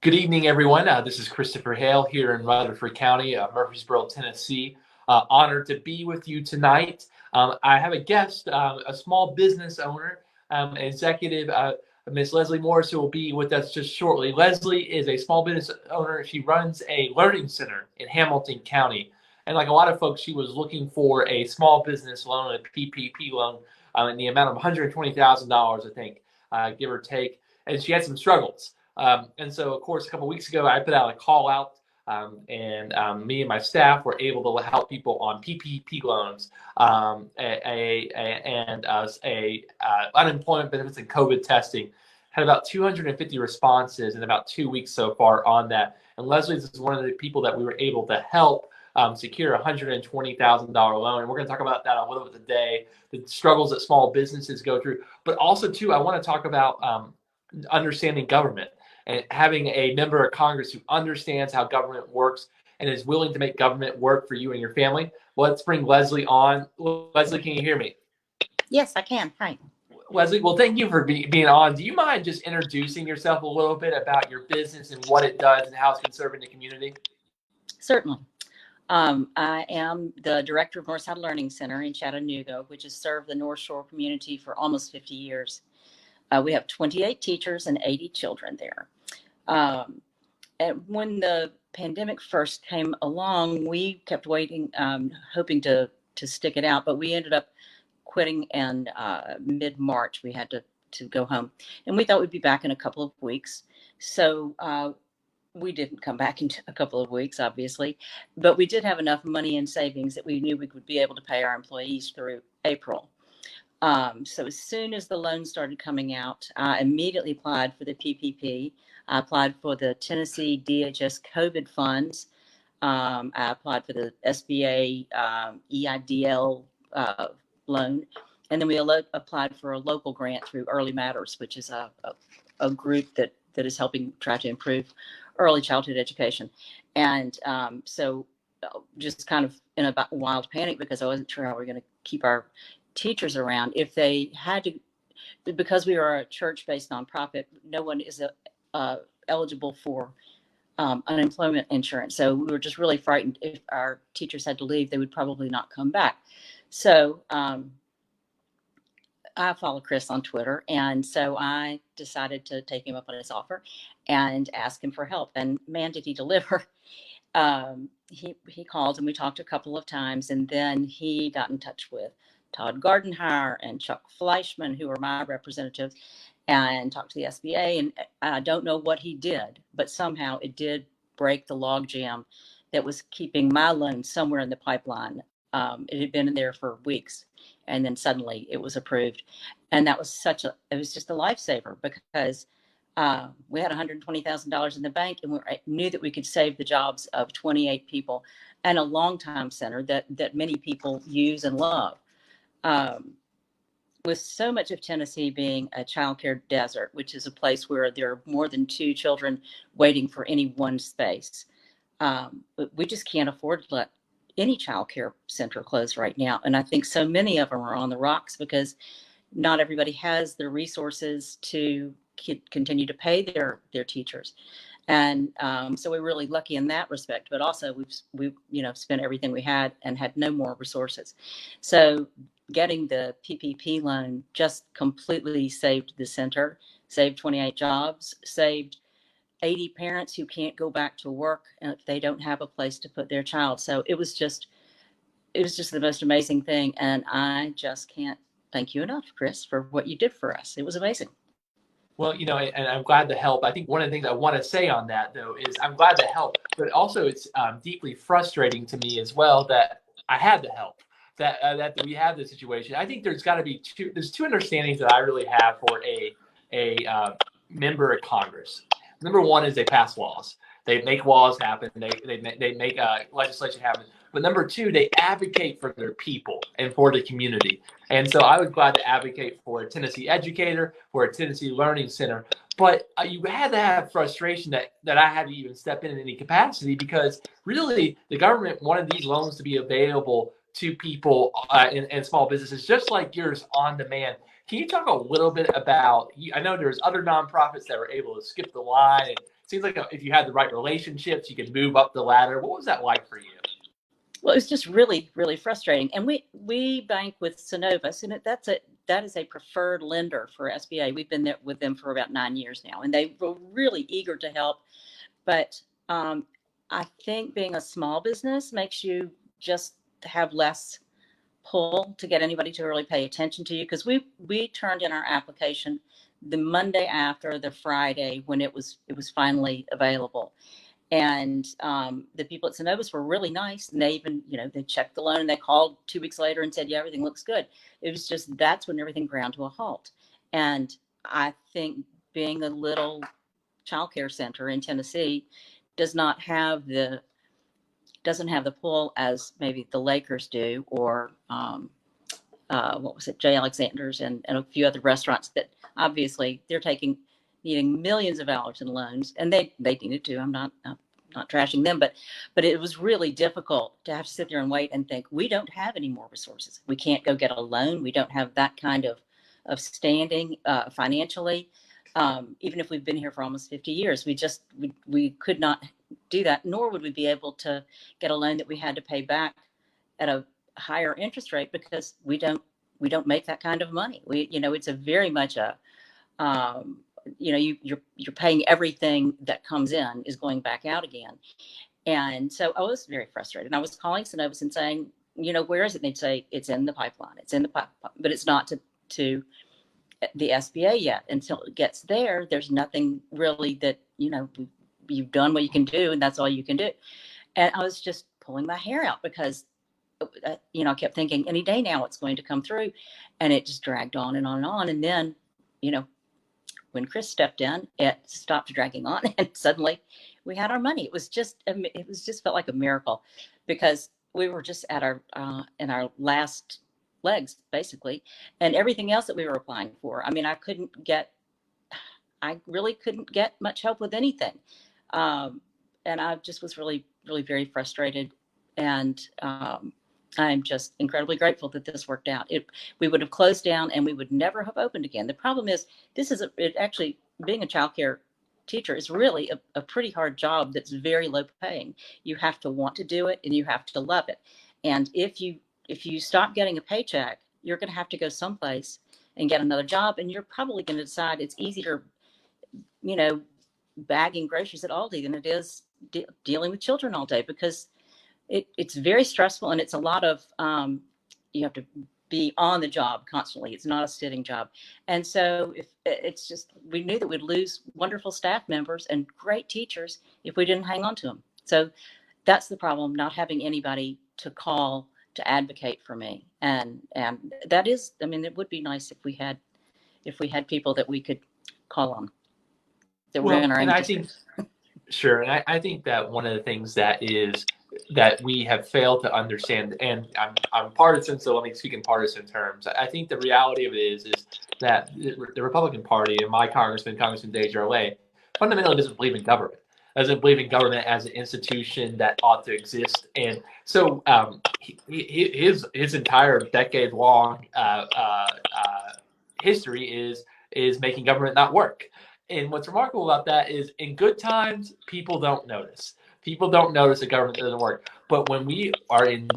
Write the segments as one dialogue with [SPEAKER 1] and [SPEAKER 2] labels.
[SPEAKER 1] Good evening, everyone. This is Christopher Hale here in Rutherford County, Murfreesboro, Tennessee. Honored to be with you tonight. I have a guest, a small business owner, executive, Miss Leslie Morris, who will be with us just shortly. Leslie is a small business owner. She runs a learning center in Hamilton County. And like a lot of folks, she was looking for a small business loan, a PPP loan, in the amount of $120,000, I think, give or take. And she had some struggles. And so, of course, a couple of weeks ago, I put out a call out, and me and my staff were able to help people on PPP loans, and unemployment benefits and COVID testing. Had about 250 responses in about 2 weeks so far on that. And Leslie is one of the people that we were able to help secure a $120,000 loan. And we're going to talk about that a little bit today, the struggles that small businesses go through. But also, too, I want to talk about understanding government and having a member of Congress who understands how government works and is willing to make government work for you and your family. Well, let's bring Leslie on. Leslie, can you hear me?
[SPEAKER 2] Yes, I can. Hi.
[SPEAKER 1] Leslie, well, thank you for being on. Do you mind just introducing yourself a little bit about your business and what it does and how it's been serving the community?
[SPEAKER 2] Certainly. I am the director of Northside Learning Center in Chattanooga, which has served the North Shore community for almost 50 years. We have 28 teachers and 80 children there. And when the pandemic first came along, we kept waiting, hoping to stick it out, but we ended up quitting in mid-March. We had to go home, and we thought we'd be back in a couple of weeks. So we didn't come back in a couple of weeks, obviously, but we did have enough money in savings that we knew we would be able to pay our employees through April. So as soon as the loans started coming out, I immediately applied for the PPP. I applied for the Tennessee DHS COVID funds. I applied for the SBA EIDL loan. And then we applied for a local grant through Early Matters, which is a group that is helping try to improve early childhood education. And so just kind of in a wild panic because I wasn't sure how we were going to keep our teachers around. If they had to, because we are a church-based nonprofit, no one is eligible for unemployment insurance. So we were just really frightened if our teachers had to leave, they would probably not come back. So I follow Chris on Twitter, and so I decided to take him up on his offer and ask him for help. And man, did he deliver. He called and we talked a couple of times, and then he got in touch with Todd Gardenhire and Chuck Fleischman, who are my representatives, and talked to the SBA. And I don't know what he did, but somehow it did break the logjam that was keeping my loan somewhere in the pipeline. It had been in there for weeks, and then suddenly it was approved. And that was it was just a lifesaver because we had $120,000 in the bank, and we knew that we could save the jobs of 28 people and a long-time center that many people use and love. With so much of Tennessee being a childcare desert, which is a place where there are more than 2 children waiting for any one space, we just can't afford to let any childcare center close right now. And I think so many of them are on the rocks because not everybody has the resources to continue to pay their teachers. And so we're really lucky in that respect, but also we've spent everything we had and had no more resources. So getting the PPP loan just completely saved the center, saved 28 jobs, saved 80 parents who can't go back to work if they don't have a place to put their child. So it was just the most amazing thing. And I just can't thank you enough, Chris, for what you did for us. It was amazing.
[SPEAKER 1] Well, and I'm glad to help. I think one of the things I want to say on that, though, is I'm glad to help, but also it's deeply frustrating to me as well that I had to help, that we have this situation. I think there's got to be two understandings that I really have for a member of Congress. Number one is they pass laws. They make laws happen. They make legislation happen. But number two, they advocate for their people and for the community. And so I was glad to advocate for a Tennessee educator, for a Tennessee learning center. But you had to have frustration that I had to even step in any capacity because really the government wanted these loans to be available to people and small businesses just like yours on demand. Can you talk a little bit about, I know there's other nonprofits that were able to skip the line and seems like if you had the right relationships, you could move up the ladder. What was that like for you?
[SPEAKER 2] Well, it's just really, really frustrating. And we bank with Synovus, and that is a preferred lender for SBA. We've been there with them for about 9 years now, and they were really eager to help. But I think being a small business makes you just have less pull to get anybody to really pay attention to you, because we turned in our application the Monday after the Friday when it was finally available. And the people at Synovus were really nice, and they even, they checked the loan, and they called 2 weeks later and said, yeah, everything looks good. It was just, that's when everything ground to a halt. And I think being a little childcare center in Tennessee doesn't have the pull as maybe the Lakers do, or what was it, J. Alexander's, and a few other restaurants that obviously they're needing millions of dollars in loans, and they need it too. I'm not trashing them, but it was really difficult to have to sit there and wait and think, we don't have any more resources. We can't go get a loan. We don't have that kind of standing financially. Even if we've been here for almost 50 years, we could not do that, nor would we be able to get a loan that we had to pay back at a higher interest rate, because we don't make that kind of money. It's a very much a you're paying everything that comes in is going back out again. And so I was very frustrated. I was calling Synovus and saying, where is it? And they'd say, it's in the pipeline. It's in the pipeline, but it's not to the SBA yet. Until it gets there, there's nothing really that, you've done what you can do, and that's all you can do. And I was just pulling my hair out, because I kept thinking any day now it's going to come through, and it just dragged on and on and on. And then, when Chris stepped in, it stopped dragging on, and suddenly we had our money. It was just felt like a miracle, because we were just at our in our last legs basically, and everything else that we were applying for. I mean, I really couldn't get much help with anything, and I just was really, really very frustrated. And I'm just incredibly grateful that this worked out. We would have closed down, and we would never have opened again. The problem is, actually, being a childcare teacher is really a pretty hard job that's very low paying. You have to want to do it, and you have to love it. And if you stop getting a paycheck, you're going to have to go someplace and get another job, and you're probably going to decide it's easier, bagging groceries at Aldi than it is dealing with children all day, because it's very stressful, and it's a lot of you have to be on the job constantly. It's not a sitting job. And so we knew that we'd lose wonderful staff members and great teachers if we didn't hang on to them. So that's the problem, not having anybody to call to advocate for me. And that is, it would be nice if we had people that we could call on that were in our industry.
[SPEAKER 1] Sure. And I think that one of the things that we have failed to understand, and I'm partisan, so let me speak in partisan terms. I think the reality of it is that the Republican Party and my Congressman Desjardins, fundamentally doesn't believe in government. Doesn't believe in government as an institution that ought to exist. And so his entire decade-long history is making government not work. And what's remarkable about that is, in good times, people don't notice. People don't notice the government doesn't work. But when we are in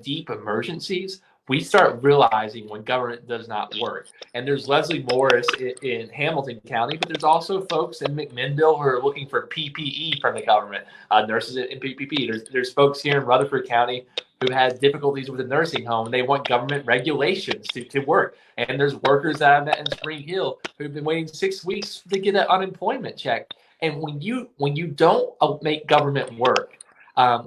[SPEAKER 1] deep emergencies, we start realizing when government does not work. And there's Leslie Morris in Hamilton County, but there's also folks in McMinnville who are looking for PPE from the government, nurses in PPP. There's folks here in Rutherford County who had difficulties with a nursing home, and they want government regulations to work. And there's workers that I met in Spring Hill who've been waiting 6 weeks to get an unemployment check. And when you don't make government work,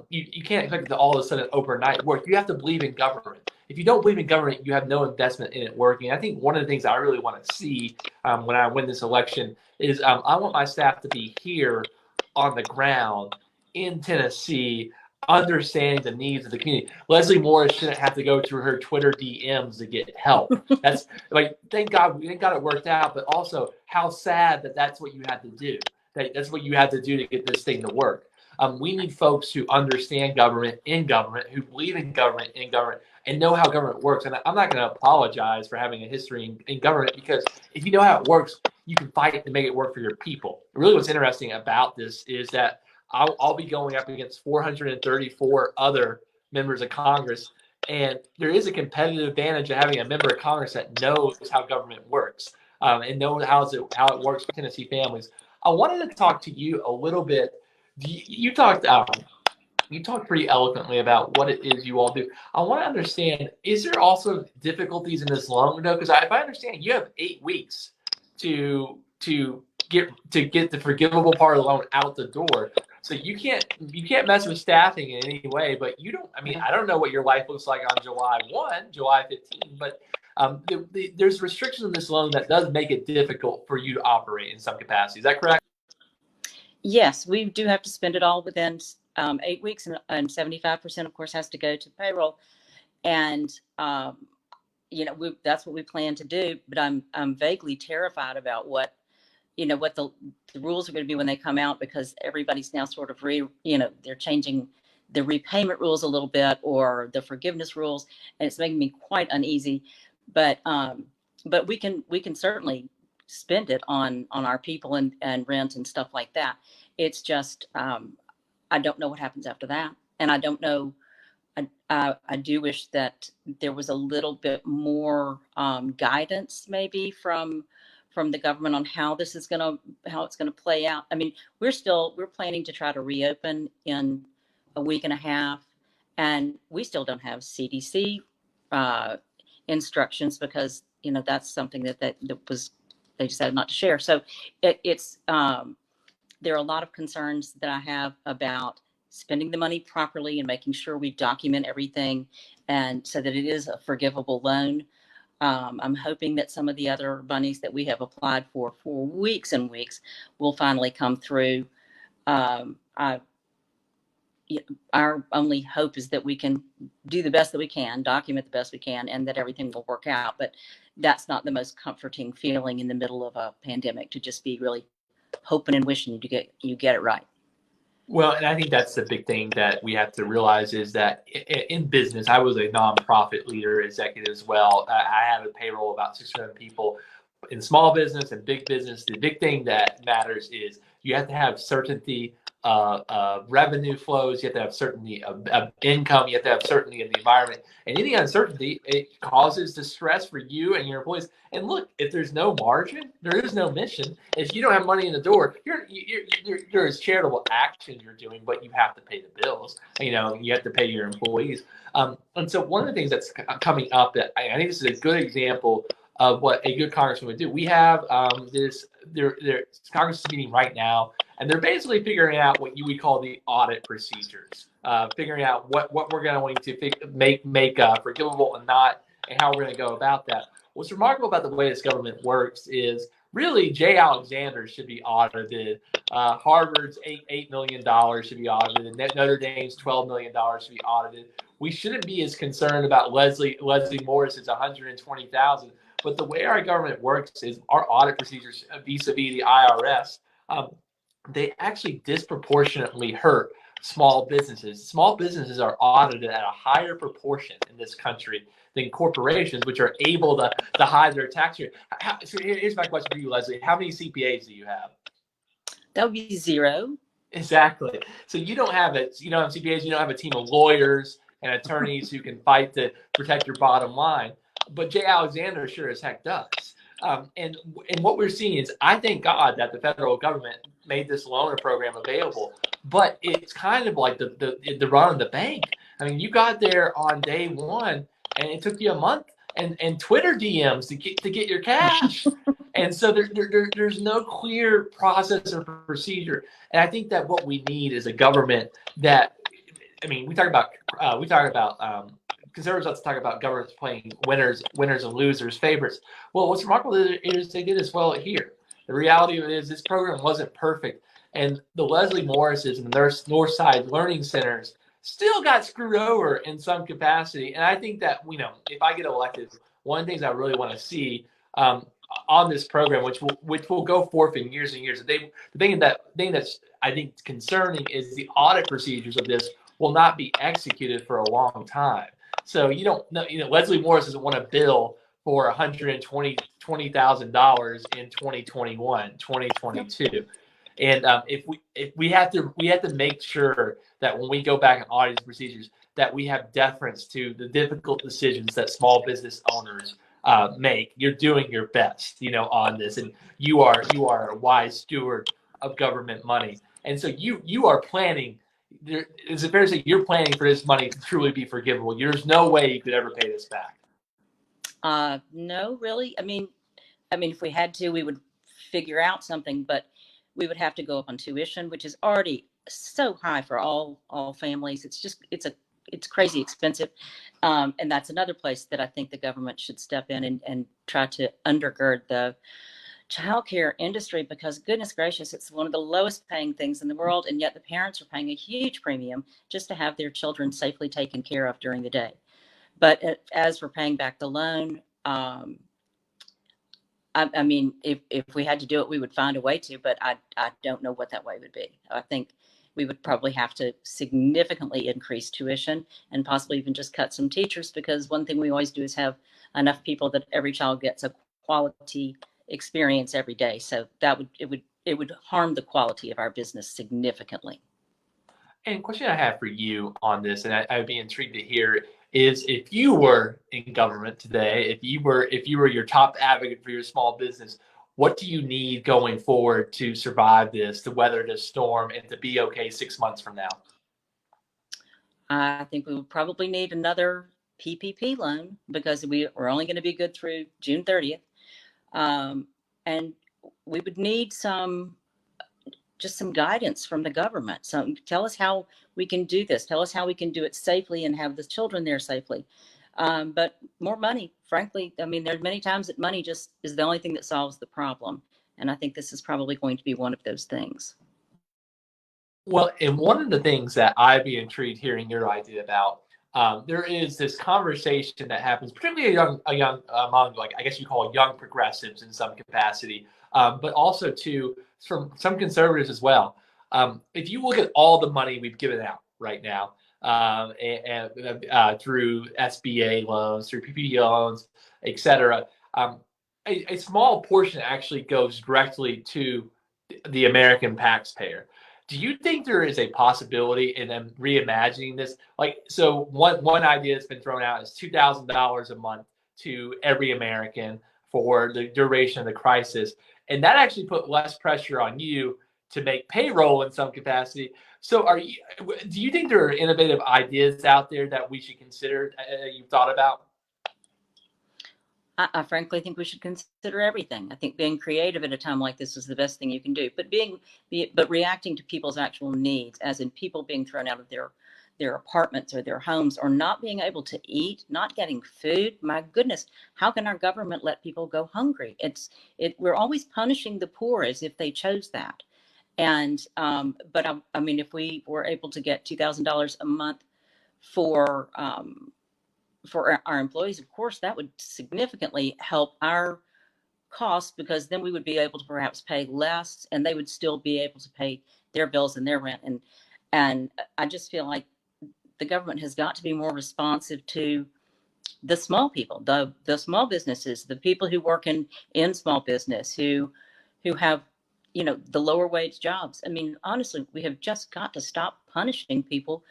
[SPEAKER 1] you can't expect it to all of a sudden overnight work. You have to believe in government. If you don't believe in government, you have no investment in it working. I think one of the things I really want to see when I win this election is I want my staff to be here on the ground in Tennessee, understanding the needs of the community. Leslie Morris shouldn't have to go through her Twitter DMs to get help. That's like, thank God it worked out, but also how sad that that's what you had to do. That's what you had to do to get this thing to work. We need folks who understand government, who believe in government, and know how government works. And I'm not going to apologize for having a history in government, because if you know how it works, you can fight to make it work for your people. Really, what's interesting about this is that I'll be going up against 434 other members of Congress, and there is a competitive advantage of having a member of Congress that knows how government works, and knows how it works for Tennessee families. I wanted to talk to you a little bit. You talked pretty eloquently about what it is you all do. I want to understand, is there also difficulties in this loan though? Because if I understand, you have 8 weeks to get the forgivable part of the loan out the door. So you can't mess with staffing in any way. But you don't. I mean, I don't know what your life looks like on July 1, July 15, but there's restrictions on this loan that does make it difficult for you to operate in some capacity. Is that correct?
[SPEAKER 2] Yes, we do have to spend it all within 8 weeks, and 75%, of course, has to go to payroll. And that's what we plan to do. But I'm vaguely terrified about what the rules are going to be when they come out, because everybody's now sort of they're changing the repayment rules a little bit, or the forgiveness rules, and it's making me quite uneasy. But we can certainly spend it on our people and rent and stuff like that. It's just I don't know what happens after that, and I don't know. I do wish that there was a little bit more guidance, maybe from the government, on how it's going to play out. I mean, we're planning to try to reopen in a week and a half, and we still don't have CDC instructions, because that's something that they decided not to share. So it's there are a lot of concerns that I have about spending the money properly and making sure we document everything, and so that it is a forgivable loan. I'm hoping that some of the other monies that we have applied for weeks and weeks will finally come through. Our only hope is that we can do the best that we can, document the best we can, and that everything will work out. But that's not the most comforting feeling in the middle of a pandemic, to just be really hoping and wishing you get it right.
[SPEAKER 1] Well, and I think that's the big thing that we have to realize is that in business, I was a nonprofit leader executive as well. I have a payroll of about 600 people in small business and big business. The big thing that matters is you have to have certainty revenue flows. You have to have certainty of income. You have to have certainty of the environment. And any uncertainty, it causes distress for you and your employees. And look, if there's no margin, there is no mission. If you don't have money in the door, there's charitable action you're doing, but you have to pay the bills. You have to pay your employees. And so one of the things that's coming up that I think this is a good example of what a good congressman would do. We have Congress is meeting right now, and they're basically figuring out what we call the audit procedures, figuring out what we're going to make forgivable and not, and how we're going to go about that. What's remarkable about the way this government works is really Jay Alexander should be audited. Harvard's $8 million should be audited. Notre Dame's $12 million should be audited. We shouldn't be as concerned about Leslie Morris's $120,000. But the way our government works is our audit procedures vis-a-vis the IRS, they actually disproportionately hurt small businesses. Small businesses are audited at a higher proportion in this country than corporations, which are able to hide their tax rate. So here's my question for you, Leslie. How many CPAs do you have?
[SPEAKER 2] That would be 0.
[SPEAKER 1] Exactly. So you don't have CPAs. You don't have a team of lawyers and attorneys who can fight to protect your bottom line. But Jay Alexander sure as heck does. And what we're seeing is, I thank God that the federal government made this loan program available. But it's kind of like the run of the bank. I mean, you got there on day one, and it took you a month and Twitter DMs to get your cash. And so there's no clear process or procedure. And I think that what we need is a government that, I mean, we talk about conservatives like to talk about governments playing winners and losers, favorites. Well, what's remarkable is they did as well here. The reality of it is this program wasn't perfect, and the Leslie Morrises and the Northside Learning Centers still got screwed over in some capacity. And I think that, if I get elected, one of the things I really want to see on this program, which will go forth in years and years. The thing that's I think concerning is the audit procedures of this will not be executed for a long time. So you don't know, Leslie Morris doesn't want a bill for $120,000 in 2021, 2022. And if we have to make sure that when we go back and audit these procedures, that we have deference to the difficult decisions that small business owners make. You're doing your best, on this, and you are a wise steward of government money. And so you are planning. Is it fair to say you're planning for this money to truly be forgivable? There's no way you could ever pay this back.
[SPEAKER 2] No, really. I mean, if we had to, we would figure out something, but we would have to go up on tuition, which is already so high for all families. It's crazy expensive. And that's another place that I think the government should step in and try to undergird the childcare industry, because goodness gracious, it's one of the lowest paying things in the world. And yet the parents are paying a huge premium just to have their children safely taken care of during the day. But as for paying back the loan, I mean, if we had to do it, we would find a way to, but I don't know what that way would be. I think we would probably have to significantly increase tuition and possibly even just cut some teachers, because one thing we always do is have enough people that every child gets a quality experience every day. So it would harm the quality of our business significantly.
[SPEAKER 1] And question I have for you on this, and I'd be intrigued to hear, is if you were in government today, if you were your top advocate for your small business, what do you need going forward to survive this, to weather this storm, and to be okay 6 months from now?
[SPEAKER 2] I think we would probably need another PPP loan, because we're only going to be good through June 30th. And we would need some guidance from the government. So tell us how we can do this. Tell us how we can do it safely and have the children there safely. But more money, frankly. I mean, there are many times that money just is the only thing that solves the problem. And I think this is probably going to be one of those things.
[SPEAKER 1] Well, and one of the things that I'd be intrigued hearing your idea about, there is this conversation that happens, particularly among, like, I guess you call young progressives in some capacity, but also too from some conservatives as well. If you look at all the money we've given out right now, and through SBA loans, through PPP loans, et cetera, a small portion actually goes directly to the American taxpayer. Do you think there is a possibility in them reimagining this? Like, so one idea that's been thrown out is $2,000 a month to every American for the duration of the crisis, and that actually put less pressure on you to make payroll in some capacity. So, do you think there are innovative ideas out there that we should consider? You've thought about?
[SPEAKER 2] I frankly think we should consider everything. I think being creative at a time like this is the best thing you can do. But reacting to people's actual needs, as in people being thrown out of their apartments or their homes, or not being able to eat, not getting food. My goodness, how can our government let people go hungry? We're always punishing the poor as if they chose that. And but I mean, if we were able to get $2,000 a month for our employees, of course, that would significantly help our costs, because then we would be able to perhaps pay less, and they would still be able to pay their bills and their rent. And I just feel like the government has got to be more responsive to the small people, the small businesses, the people who work in small business, who have, the lower wage jobs. I mean, honestly, we have just got to stop punishing people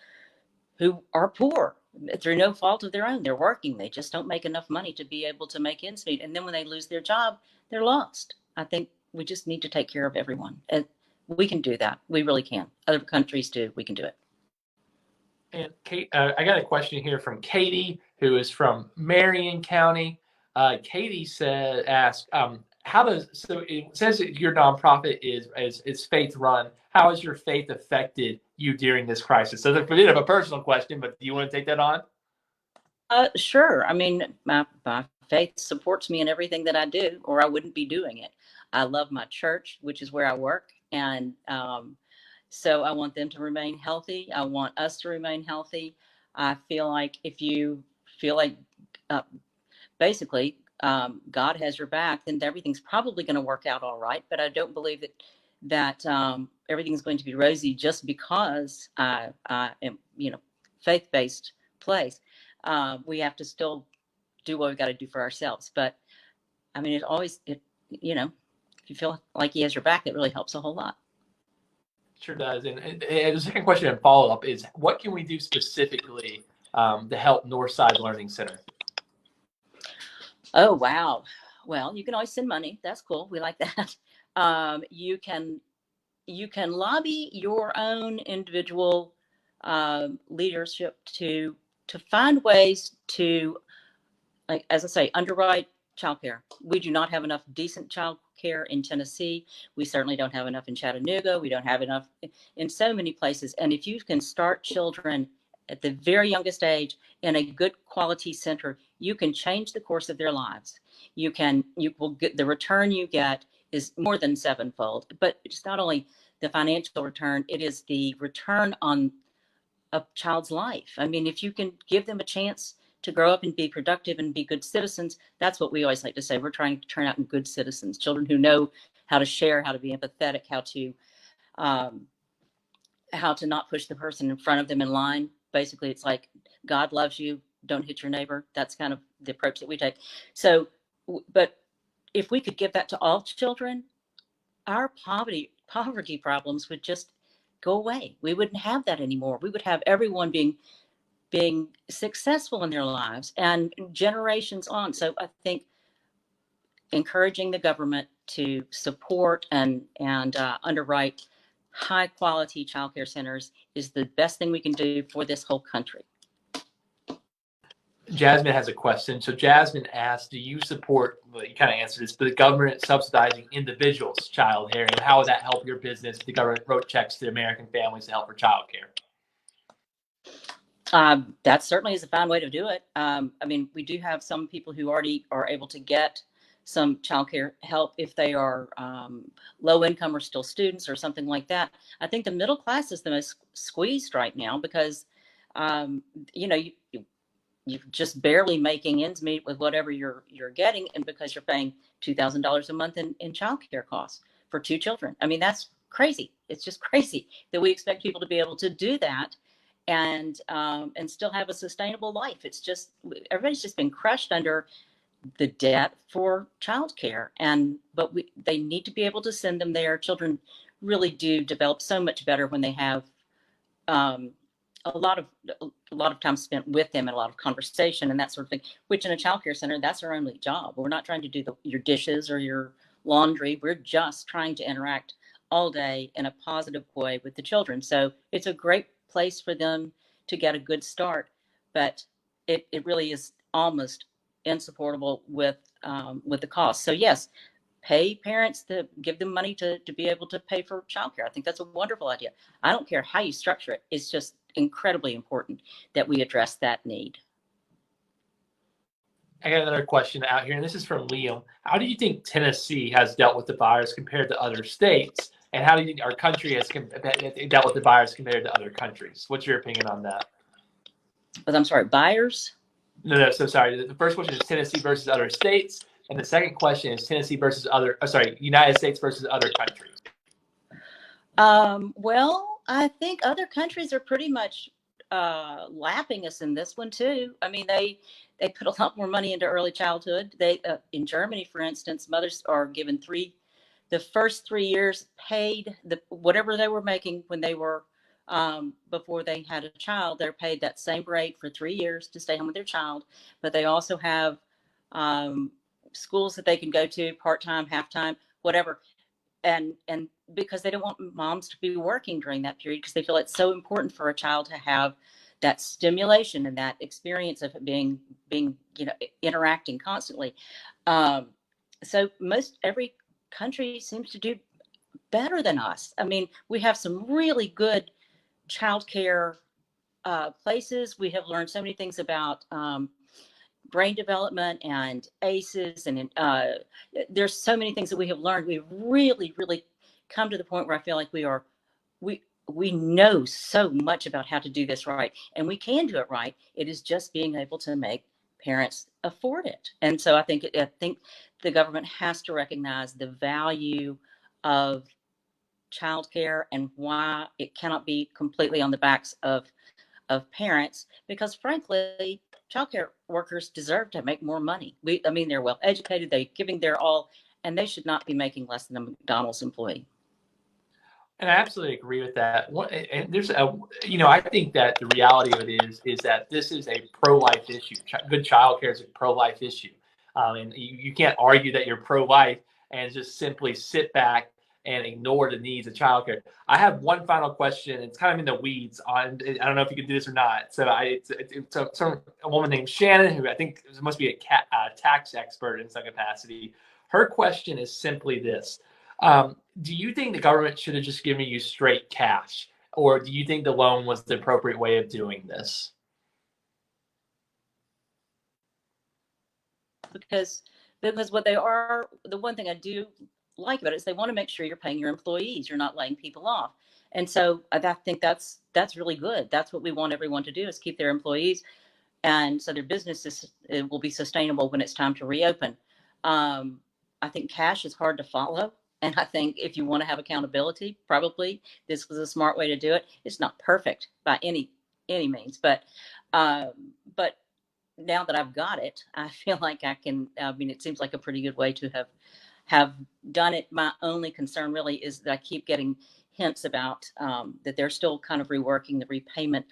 [SPEAKER 2] who are poor through no fault of their own. They're working. They just don't make enough money to be able to make ends meet. And then when they lose their job, they're lost. I think we just need to take care of everyone. And we can do that. We really can. Other countries do. We can do it.
[SPEAKER 1] And Kate, I got a question here from Katie, who is from Marion County. Katie asked, so it says that your nonprofit is faith run. How has your faith affected you during this crisis? So it's a bit of a personal question, but do you want to take that on?
[SPEAKER 2] Sure. I mean, my faith supports me in everything that I do, or I wouldn't be doing it. I love my church, which is where I work. And so I want them to remain healthy. I want us to remain healthy. I feel like if you feel like basically God has your back, then everything's probably going to work out all right. But I don't believe that everything's going to be rosy just because I am, faith-based place. We have to still do what we got to do for ourselves. But I mean, you know, if you feel like he has your back, it really helps a whole lot.
[SPEAKER 1] Sure does. And the second question and follow up is, what can we do specifically to help Northside Learning Center?
[SPEAKER 2] Oh, wow. Well, you can always send money. That's cool. We like that. You can lobby your own individual leadership to find ways to, like, as I say, underwrite childcare. We do not have enough decent childcare in Tennessee. We certainly don't have enough in Chattanooga. We don't have enough in so many places. And if you can start children at the very youngest age in a good quality center, you can change the course of their lives. You will get the return you get is more than sevenfold. But it's not only the financial return, it is the return on a child's life. I mean, if you can give them a chance to grow up and be productive and be good citizens, that's what we always like to say. We're trying to turn out good citizens, children who know how to share, how to be empathetic, um, how to not push the person in front of them in line. Basically, it's like God loves you. Don't hit your neighbor. That's kind of the approach that we take. So, but if we could give that to all children, our poverty problems would just go away. We wouldn't have that anymore. We would have everyone being successful in their lives and generations on. So I think encouraging the government to support and underwrite high quality childcare centers is the best thing we can do for this whole country.
[SPEAKER 1] Jasmine has a question. So Jasmine asked, do you support, well, you kind of answered this, but the government subsidizing individuals' child care, and how would that help your business if the government wrote checks to American families to help for child care?
[SPEAKER 2] That certainly is a fine way to do it. I mean, we do have some people who already are able to get some childcare help if they are low income or still students or something like that. I think the middle class is the most squeezed right now because, you know, you're just barely making ends meet with whatever you're getting, and because you're paying $2,000 a month in childcare costs for 2 children. I mean, that's crazy. It's just crazy that we expect people to be able to do that and still have a sustainable life. It's just everybody's just been crushed under the debt for childcare, but they need to be able to send them there. Children really do develop so much better when they have um, a lot of time spent with them and a lot of conversation and that sort of thing. Which in a childcare center, that's our only job. We're not trying to do your dishes or your laundry. We're just trying to interact all day in a positive way with the children. So it's a great place for them to get a good start, but it really is almost insupportable with the cost. So yes, pay parents to give them money to be able to pay for childcare. I think that's a wonderful idea. I don't care how you structure it. It's just incredibly important that we address that need.
[SPEAKER 1] I got another question out here, and this is from Liam. How do you think Tennessee has dealt with the virus compared to other states? And how do you think our country has dealt with the virus compared to other countries? What's your opinion on that?
[SPEAKER 2] But I'm sorry, buyers?
[SPEAKER 1] No, so sorry. The first question is Tennessee versus other states. And the second question is Tennessee versus United States versus other countries.
[SPEAKER 2] Well, I think other countries are pretty much lapping us in this one too. I mean, they put a lot more money into early childhood. They in Germany, for instance, mothers are given the first 3 years paid whatever they were making when they were before they had a child. They're paid that same rate for 3 years to stay home with their child. But they also have schools that they can go to part-time, half-time, whatever. And because they don't want moms to be working during that period, because they feel it's so important for a child to have that stimulation and that experience of being interacting constantly. So most every country seems to do better than us. I mean, we have some really good childcare places. We have learned so many things about brain development and ACEs, and there's so many things that we have learned. We've really, really come to the point where I feel like we know so much about how to do this right, and we can do it right. It is just being able to make parents afford it. And so I think the government has to recognize the value of childcare and why it cannot be completely on the backs of parents, because frankly, childcare workers deserve to make more money. I mean, they're well educated, they're giving their all, and they should not be making less than a McDonald's employee.
[SPEAKER 1] And I absolutely agree with that. And there's I think that the reality of it is that this is a pro-life issue. Good childcare is a pro-life issue, and you can't argue that you're pro-life and just simply sit back and ignore the needs of childcare. I have one final question. It's kind of in the weeds. I don't know if you can do this or not. So it's a woman named Shannon, who I think must be a tax expert in some capacity. Her question is simply this. Do you think the government should have just given you straight cash, or do you think the loan was the appropriate way of doing this?
[SPEAKER 2] Because what the one thing I do like about it is they want to make sure you're paying your employees, you're not laying people off. And so I think that's really good. That's what we want everyone to do, is keep their employees, and so their businesses will be sustainable when it's time to reopen. I think cash is hard to follow. And I think if you want to have accountability, probably this was a smart way to do it. It's not perfect by any means, but now that I've got it, I feel like I can. I mean, it seems like a pretty good way to have done it. My only concern really is that I keep getting hints about that they're still kind of reworking the repayment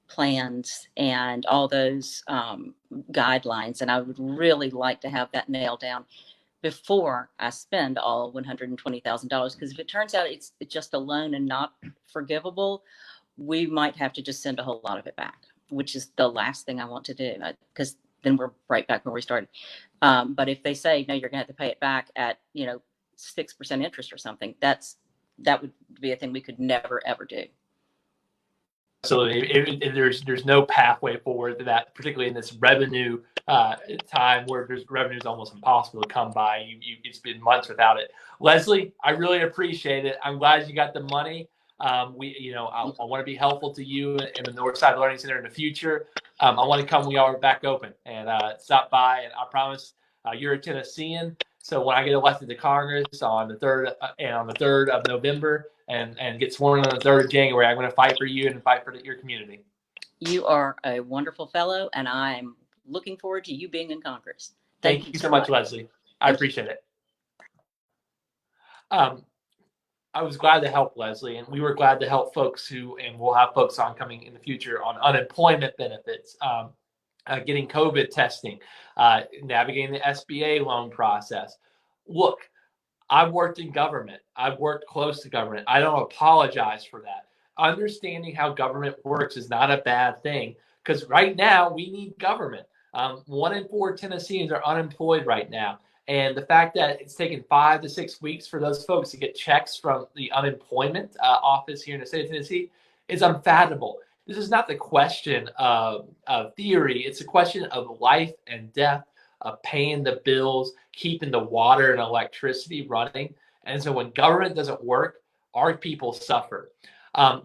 [SPEAKER 2] plans and all those guidelines, and I would really like to have that nailed down before I spend all $120,000. Because if it turns out it's just a loan and not forgivable, we might have to just send a whole lot of it back, which is the last thing I want to do, because then we're right back where we started. But if they say, no, you're going to have to pay it back at 6% interest or something, that would be a thing we could never, ever do.
[SPEAKER 1] Absolutely. There's no pathway forward to that, particularly in this revenue time where revenue is almost impossible to come by. It's been months without it. Leslie, I really appreciate it. I'm glad you got the money. I want to be helpful to you in the Northside Learning Center in the future. I want to come when we are back open and stop by. And I promise you're a Tennessean. So when I get elected to Congress on the 3rd of November and get sworn on the 3rd of January, I'm going to fight for you and fight for your community.
[SPEAKER 2] You are a wonderful fellow, and I'm looking forward to you being in Congress.
[SPEAKER 1] Thank you so much, Leslie. I appreciate it. I was glad to help Leslie, and we were glad to help folks and we'll have folks on coming in the future on unemployment benefits, getting COVID testing, navigating the SBA loan process. Look, I've worked in government. I've worked close to government. I don't apologize for that. Understanding how government works is not a bad thing, because right now we need government. 1 in 4 Tennesseans are unemployed right now. And the fact that it's taken 5 to 6 weeks for those folks to get checks from the unemployment office here in the state of Tennessee is unfathomable. This is not the question of theory. It's a question of life and death, of paying the bills, keeping the water and electricity running. And so when government doesn't work, our people suffer.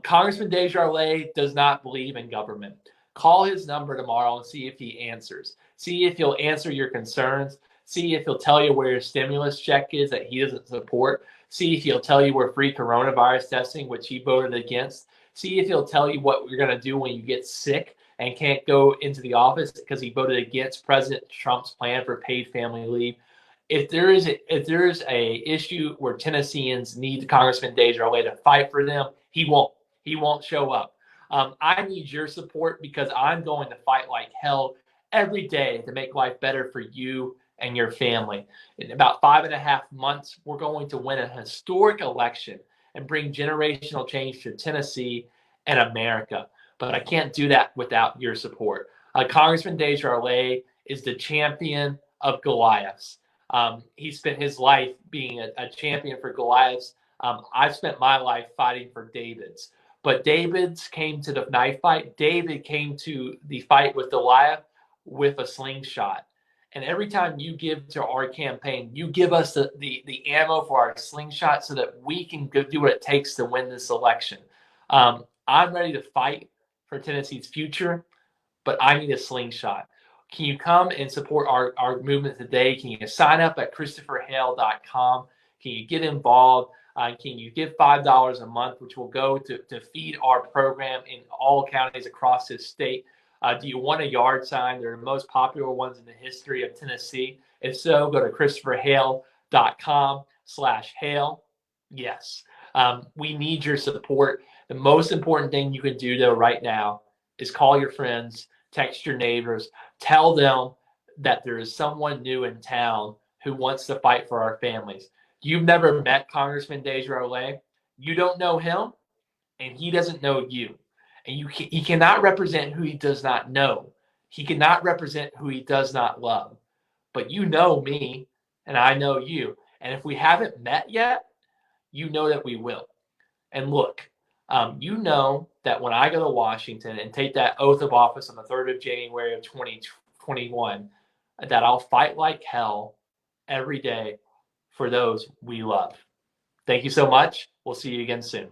[SPEAKER 1] Congressman Desjardins does not believe in government. Call his number tomorrow and see if he answers. See if he'll answer your concerns. See if he'll tell you where your stimulus check is that he doesn't support. See if he'll tell you where free coronavirus testing, which he voted against. See if he'll tell you what you're going to do when you get sick and can't go into the office because he voted against President Trump's plan for paid family leave. If there is a issue where Tennesseans need Congressman Desjardins to fight for them, he won't show up. I need your support because I'm going to fight like hell every day to make life better for you and your family. In about 5.5 months, we're going to win a historic election and bring generational change to Tennessee and America. But I can't do that without your support. Congressman Desjardins is the champion of Goliaths. He spent his life being a champion for Goliaths. I've spent my life fighting for Davids. But David's came to the knife fight. David came to the fight with Goliath with a slingshot. And every time you give to our campaign, you give us the ammo for our slingshot so that we can go do what it takes to win this election. I'm ready to fight for Tennessee's future, but I need a slingshot. Can you come and support our movement today? Can you sign up at ChristopherHale.com? Can you get involved? Can you give $5 a month, which will go to feed our program in all counties across this state? Do you want a yard sign? They're the most popular ones in the history of Tennessee. If so, go to christopherhale.com/Hale. Yes. We need your support. The most important thing you can do, though, right now is call your friends, text your neighbors, tell them that there is someone new in town who wants to fight for our families. You've never met Congressman Desjardins. You don't know him, and he doesn't know you. And he cannot represent who he does not know. He cannot represent who he does not love. But you know me, and I know you. And if we haven't met yet, you know that we will. And look, you know that when I go to Washington and take that oath of office on the 3rd of January of 2021, that I'll fight like hell every day for those we love. Thank you so much. We'll see you again soon.